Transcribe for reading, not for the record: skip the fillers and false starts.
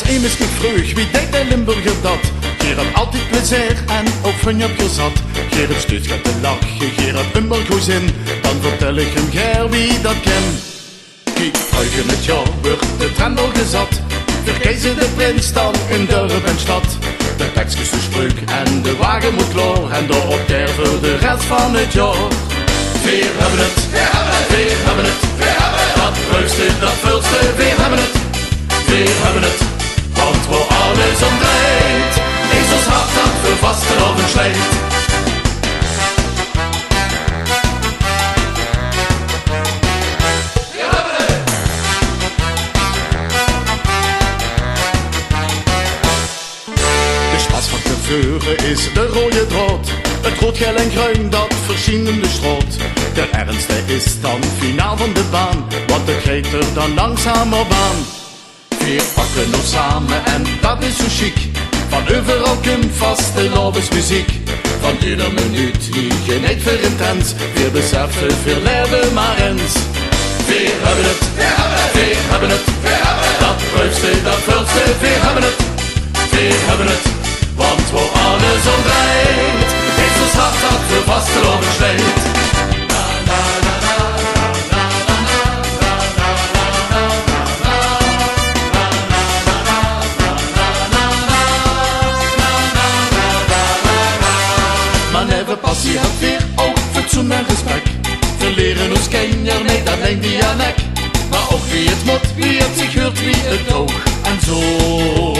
ihm ist gefrüh, wie denkt der Limburger dat? Hier hat altijd plezier en ook van op je zat. Hier het stuurt gaat te lachen, hier het immer goed zin. Dan vertel ik hem ger wie dat ken. Kijk, eigen het jaar wordt de trendel gezat. Verkiezen de prins dan in dorp en stad. De tekst is de spreuk en de wagen moet klaar. En door op der voor de rest van het jaar. Weer hebben het, weer hebben het, dat leukste, dat vulste, weer hebben het, weer hebben het. Want waar alles om draait, is ons hart dat voor vasten of een slijt. De spas van te vuren is de rode draad. Het rood, geel en groen dat verschillende straat. De ernste is dan finaal van de baan, want het gaat er dan langzamer aan. Vier pakken nog samen en dat is zo chic. Van overal komt vaste lobensmuziek. Van ieder minuut hier geniet voor intens. Weer beseffen, veel leven maar eens. Weer hebben het, weer hebben het, dat leukste, dat vulste, weer hebben het, weer hebben het. Want waar alles om draait, is ons hart dat voor vaste lopen slijt. Maar never passie had weer ook fatsoen en respect. We leren ons kenjer niet alleen die aan nek. Maar ook wie het moet, wie het zich hoort, wie het ook en zo.